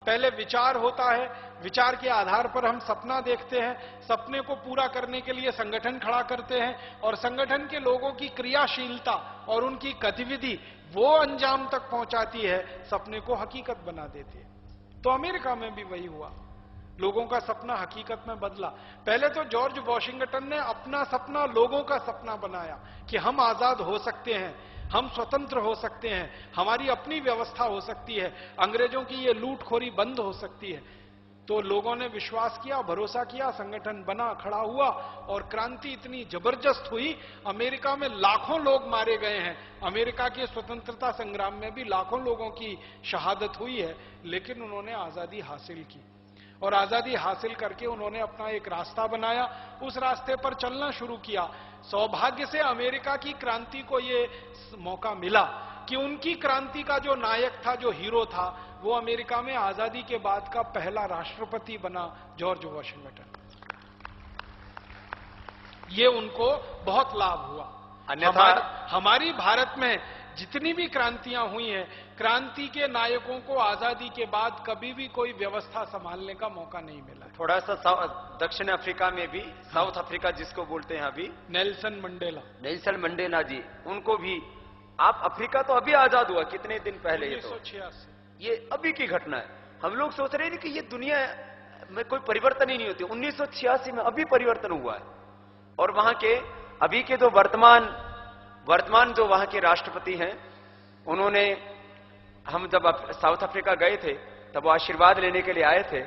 पहले विचार होता है, विचार के आधार पर हम सपना देखते हैं, सपने को पूरा करने के लिए संगठन खड़ा करते हैं और संगठन के लोगों की क्रियाशीलता और उनकी गतिविधि वो अंजाम तक पहुंचाती है, सपने को हकीकत बना देती है। तो अमेरिका में भी वही हुआ, लोगों का सपना हकीकत में बदला। पहले तो जॉर्ज वॉशिंगटन ने अपना सपना लोगों का सपना बनाया कि हम आजाद हो सकते हैं, हम स्वतंत्र हो सकते हैं, हमारी अपनी व्यवस्था हो सकती है, अंग्रेजों की ये लूटखोरी बंद हो सकती है। तो लोगों ने विश्वास किया, भरोसा किया, संगठन बना, खड़ा हुआ और क्रांति इतनी जबरदस्त हुई, अमेरिका में लाखों लोग मारे गए हैं। अमेरिका के स्वतंत्रता संग्राम में भी लाखों लोगों की शहादत हुई है, लेकिन उन्होंने आजादी हासिल की और आजादी हासिल करके उन्होंने अपना एक रास्ता बनाया, उस रास्ते पर चलना शुरू किया। सौभाग्य से अमेरिका की क्रांति को ये मौका मिला कि उनकी क्रांति का जो नायक था, जो हीरो था, वो अमेरिका में आजादी के बाद का पहला राष्ट्रपति बना, जॉर्ज वॉशिंगटन। ये उनको बहुत लाभ हुआ। अन्यथा हमारी भारत में जितनी भी क्रांतियां हुई हैं, क्रांति के नायकों को आजादी के बाद कभी भी कोई व्यवस्था संभालने का मौका नहीं मिला। थोड़ा सा दक्षिण अफ्रीका में भी, साउथ अफ्रीका जिसको बोलते हैं अभी, नेल्सन मंडेला जी, उनको भी, आप अफ्रीका तो अभी आजाद हुआ कितने दिन पहले, 1986, ये अभी की घटना है। हम लोग सोच रहे हैं कि ये दुनिया में कोई परिवर्तन ही नहीं होती। 1986 में अभी परिवर्तन हुआ है। और वहां के अभी के जो वर्तमान जो वहां के राष्ट्रपति हैं, उन्होंने, हम जब साउथ अफ्रीका गए थे तब वो आशीर्वाद लेने के लिए आए थे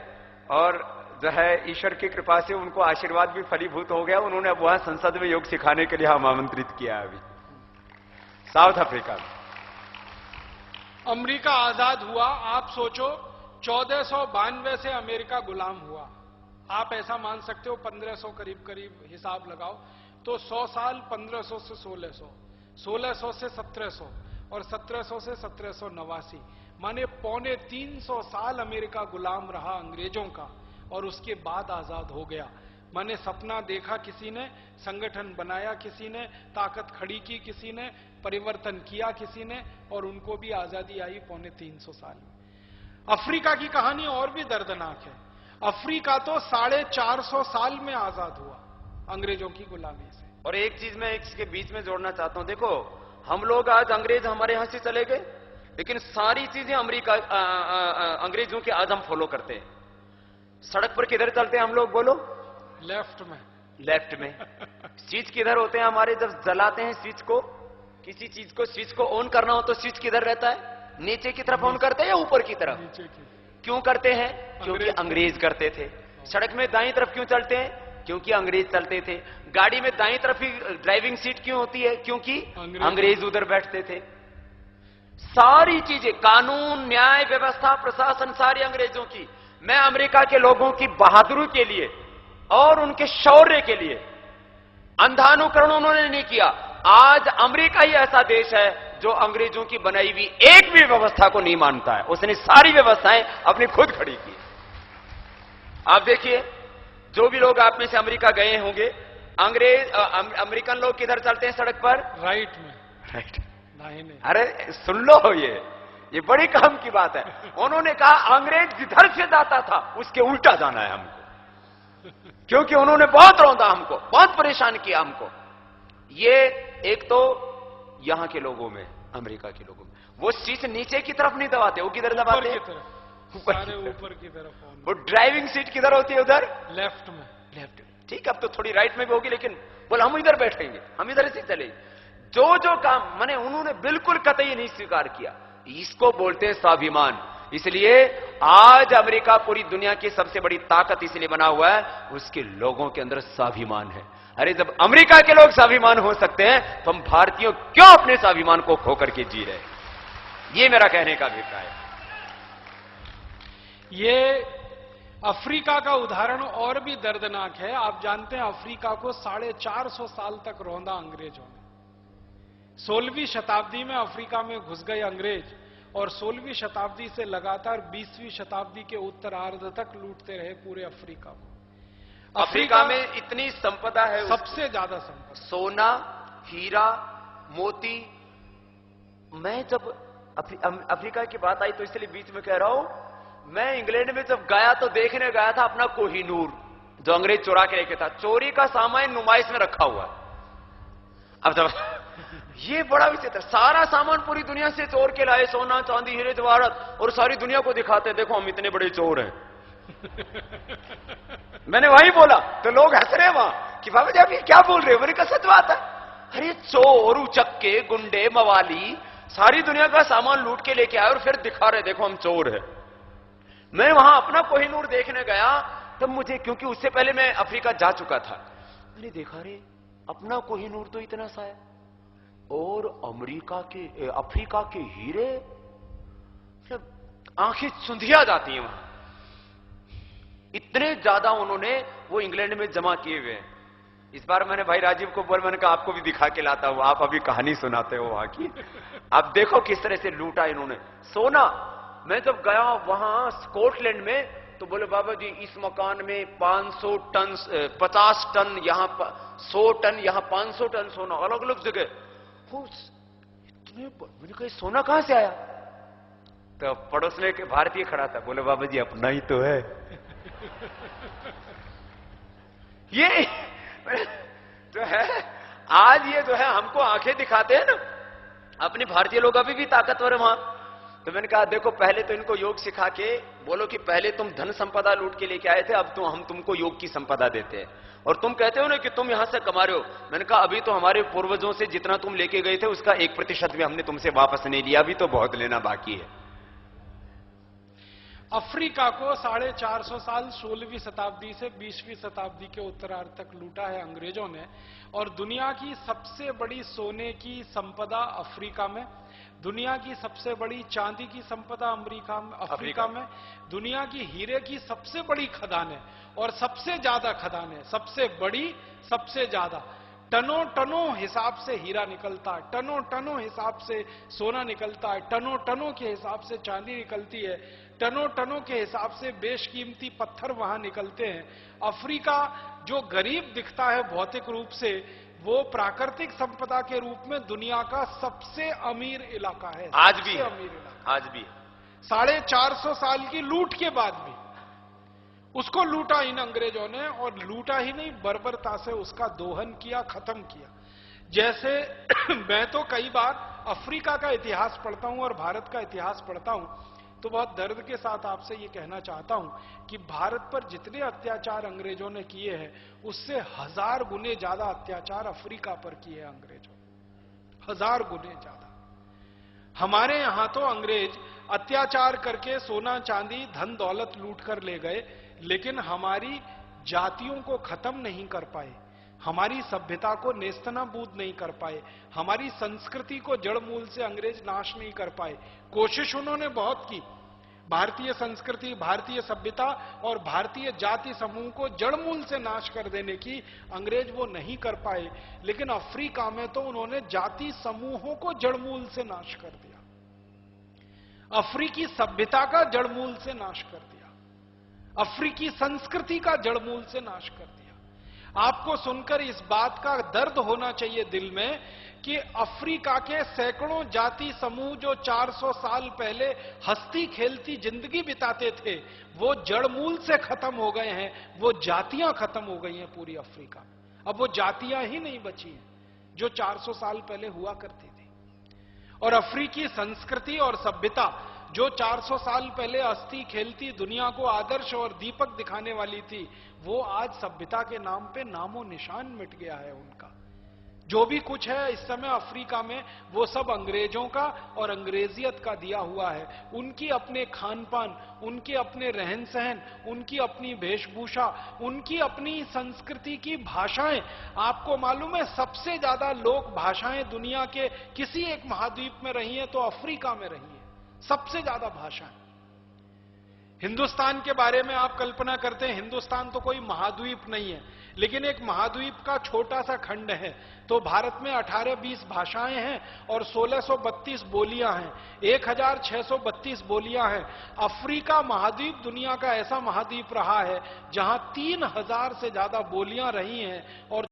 और जो है ईश्वर की कृपा से उनको आशीर्वाद भी फलीभूत हो गया। उन्होंने अब वहां संसद में योग सिखाने के लिए हम आमंत्रित किया है अभी साउथ अफ्रीका में। अमेरिका आजाद हुआ, आप सोचो 1492 से अमेरिका गुलाम हुआ। आप ऐसा मान सकते हो 1500 करीब हिसाब लगाओ तो 100 साल, 1500 से 1600, 1600 से 1700 और 1700 से 1789, माने 350 साल अमेरिका गुलाम रहा अंग्रेजों का और उसके बाद आजाद हो गया। माने सपना देखा किसी ने, संगठन बनाया किसी ने, ताकत खड़ी की किसी ने, परिवर्तन किया किसी ने और उनको भी आजादी आई 350 साल में। अफ्रीका की कहानी और भी दर्दनाक है। अफ्रीका तो 450 साल में आजाद हुआ अंग्रेजों की गुलामी से। और एक चीज मैं इसके बीच में जोड़ना चाहता हूं, देखो हम लोग आज, अंग्रेज हमारे यहां से चले गए, लेकिन सारी चीजें अंग्रेजों के आज हम फॉलो करते हैं। सड़क पर किधर चलते हैं हम लोग, बोलो? लेफ्ट में। स्विच किधर होते हैं हमारे, जब जलाते हैं स्विच को, किसी चीज को, स्विच को ऑन करना हो तो स्विच किधर रहता है? नीचे की तरफ ऑन करते हैं या ऊपर की तरफ? नीचे की। क्यों करते हैं? क्योंकि अंग्रेज करते थे। सड़क में दाईं तरफ क्यों चलते हैं? क्योंकि अंग्रेज चलते थे। गाड़ी में दाईं तरफ ही ड्राइविंग सीट क्यों होती है? क्योंकि अंग्रेज उधर बैठते थे। सारी चीजें, कानून, न्याय व्यवस्था, प्रशासन, सारी अंग्रेजों की। मैं अमेरिका के लोगों की बहादुरी के लिए और उनके शौर्य के लिए अंधानुकरण उन्होंने नहीं किया। आज अमेरिका ही ऐसा देश है जो अंग्रेजों की बनाई हुई एक भी व्यवस्था को नहीं मानता है। उसने सारी व्यवस्थाएं अपनी खुद खड़ी की। आप देखिए, जो भी लोग आप में से अमेरिका गए होंगे, अमेरिकन लोग किधर चलते हैं सड़क पर? राइट में। दाहिने। अरे सुन लो, ये बड़ी काम की बात है। उन्होंने कहा अंग्रेज जिधर से जाता था उसके उल्टा जाना है हमको, क्योंकि उन्होंने बहुत रौंदा हमको, बहुत परेशान किया हमको। ये एक तो यहां के लोगों में, अमेरिका के लोगों में, वो सीट नीचे की तरफ नहीं दबाते, वो किधर दबाते हैं? ऊपर की तरफ। वो ड्राइविंग सीट किधर होती है? उधर लेफ्ट में। ठीक है, अब तो थोड़ी राइट में भी होगी, लेकिन बोला हम इधर बैठेंगे, हम इधर से चले। जो काम माने उन्होंने बिल्कुल कतई नहीं स्वीकार किया। इसको बोलते हैं स्वाभिमान। इसलिए आज अमेरिका पूरी दुनिया की सबसे बड़ी ताकत इसलिए बना हुआ है, उसके लोगों के अंदर स्वाभिमान है। अरे जब अमेरिका के लोग स्वाभिमान हो सकते हैं तो हम भारतीयों क्यों अपने स्वाभिमान को खो करके जी रहे? ये मेरा कहने का अभिप्राय है। ये अफ्रीका का उदाहरण और भी दर्दनाक है। आप जानते हैं अफ्रीका को 450 साल तक रौंदा अंग्रेजों ने। 16वीं शताब्दी में अफ्रीका में घुस गए अंग्रेज और 16वीं शताब्दी से लगातार 20वीं शताब्दी के उत्तरार्ध तक लूटते रहे पूरे अफ्रीका को। अफ्रीका में इतनी संपदा है, सबसे ज्यादा संपदा, सोना, हीरा, मोती। मैं जब अफ्रीका की बात आई तो इसलिए बीच में कह रहा हूं, मैं इंग्लैंड में जब गया तो देखने गया था अपना कोहिनूर, जो अंग्रेज चुरा के लेके था। चोरी का सामान नुमाइश में रखा हुआ है। अब जब ये बड़ा विचित्र, सारा सामान पूरी दुनिया से चोर के लाए, सोना चांदी हीरे जवाहरात, और सारी दुनिया को दिखाते हैं, देखो हम इतने बड़े चोर हैं। मैंने वही बोला तो लोग हंस रहे वहां कि बाबा जी आप ये क्या बोल रहे हो। मैंने कहा सच बात है। अरे चोर, उचक्के, गुंडे, मवाली सारी दुनिया का सामान लूट के लेके आए और फिर दिखा रहे देखो हम चोर हैं। मैं वहां अपना कोहिनूर देखने गया तब मुझे, क्योंकि उससे पहले मैं अफ्रीका जा चुका था, मैंने देखा रे अपना कोहिनूर तो इतना सा है और अफ्रीका के हीरे, आंखें सुंधिया जाती हैं वहां। इतने ज्यादा उन्होंने वो इंग्लैंड में जमा किए हुए हैं। इस बार मैंने भाई राजीव को बोल, मैंने कहा आपको भी दिखा के लाता हूं, आप अभी कहानी सुनाते हो वहां की। आप देखो किस तरह से लूटा इन्होंने सोना। मैं जब गया वहां स्कॉटलैंड में तो बोले बाबा जी इस मकान में 500 टन, 50 टन, यहां 100 टन, यहां 500 टन सोना, अलग अलग जगह। मैंने कहा सोना कहां से आया? तो पड़ोस में एक भारतीय खड़ा था, बोले बाबा जी अपना ही तो है। ये जो है आज ये जो है हमको आंखें दिखाते हैं ना, अपने भारतीय लोग अभी भी ताकतवर है वहां। तो मैंने कहा देखो पहले तो इनको योग सिखा के बोलो कि पहले तुम धन संपदा लूट के लेके आए थे, अब तो हम तुमको योग की संपदा देते हैं, और तुम कहते हो ना कि तुम यहां से कमा रहे हो। मैंने कहा अभी तो हमारे पूर्वजों से जितना तुम लेके गए थे उसका 1% भी हमने तुमसे वापस नहीं लिया, अभी तो बहुत लेना बाकी है। अफ्रीका को 450 साल 16वीं शताब्दी से 20वीं शताब्दी के उत्तरार्ध तक लूटा है अंग्रेजों ने, और दुनिया की सबसे बड़ी सोने की संपदा अफ्रीका में, दुनिया की सबसे बड़ी चांदी की संपदा अफ्रीका में, दुनिया की हीरे की सबसे बड़ी खदान है और सबसे ज्यादा खदान है, सबसे बड़ी, सबसे ज्यादा टनों टनों हिसाब से हीरा निकलता है, टनों टनों हिसाब से सोना निकलता है, टनों टनों के हिसाब से चांदी निकलती है, टनों टनों के हिसाब से बेशकीमती पत्थर वहां निकलते हैं। अफ्रीका जो गरीब दिखता है भौतिक रूप से, वो प्राकृतिक संपदा के रूप में दुनिया का सबसे अमीर इलाका है। आज भी अमीर इलाका आज भी 450 साल की लूट के बाद भी उसको लूटा इन अंग्रेजों ने, और लूटा ही नहीं बर्बरता से उसका दोहन किया, खत्म किया। जैसे मैं तो कई बार अफ्रीका का इतिहास पढ़ता हूं और भारत का इतिहास पढ़ता हूं तो बहुत दर्द के साथ आपसे ये कहना चाहता हूं कि भारत पर जितने अत्याचार अंग्रेजों ने किए हैं उससे 1000 गुने ज्यादा अत्याचार अफ्रीका पर किए हैं अंग्रेजों, 1000 गुने ज्यादा। हमारे यहां तो अंग्रेज अत्याचार करके सोना चांदी धन दौलत लूट कर ले गए, लेकिन हमारी जातियों को खत्म नहीं कर पाए, हमारी सभ्यता को नेस्तनाबूद नहीं कर पाए, हमारी संस्कृति को जड़ मूल से अंग्रेज नाश नहीं कर पाए। कोशिश उन्होंने बहुत की, भारतीय संस्कृति, भारतीय सभ्यता और भारतीय जाति समूह को जड़ मूल से नाश कर देने की अंग्रेज वो नहीं कर पाए, लेकिन अफ्रीका में तो उन्होंने जाति समूहों को जड़ मूल से नाश कर दिया, अफ्रीकी सभ्यता का जड़ मूल से नाश कर दिया, अफ्रीकी संस्कृति का जड़ मूल से नाश कर दिया। आपको सुनकर इस बात का दर्द होना चाहिए दिल में कि अफ्रीका के सैकड़ों जाति समूह जो 400 साल पहले हंसती खेलती जिंदगी बिताते थे वो जड़ मूल से खत्म हो गए हैं, वो जातियां खत्म हो गई हैं पूरी अफ्रीका में। अब वो जातियां ही नहीं बची हैं जो 400 साल पहले हुआ करती थी। और अफ्रीकी संस्कृति और सभ्यता जो 400 साल पहले हंसती खेलती दुनिया को आदर्श और दीपक दिखाने वाली थी, वो आज सभ्यता के नाम पे नामो निशान मिट गया है उनका। जो भी कुछ है इस समय अफ्रीका में वो सब अंग्रेजों का और अंग्रेजियत का दिया हुआ है। उनकी अपने खान पान, उनके अपने रहन सहन, उनकी अपनी वेशभूषा, उनकी अपनी संस्कृति की भाषाएं। आपको मालूम है सबसे ज्यादा लोक भाषाएं दुनिया के किसी एक महाद्वीप में रही हैं तो अफ्रीका में रही है, सबसे ज्यादा भाषाएं। हिंदुस्तान के बारे में आप कल्पना करते हैं हिंदुस्तान तो कोई महाद्वीप नहीं है, लेकिन एक महाद्वीप का छोटा सा खंड है। तो भारत में 18-20 भाषाएं हैं और 1632 बोलियां हैं, 1632 बोलियां हैं। अफ्रीका महाद्वीप दुनिया का ऐसा महाद्वीप रहा है जहां 3000 से ज्यादा बोलियां रही हैं और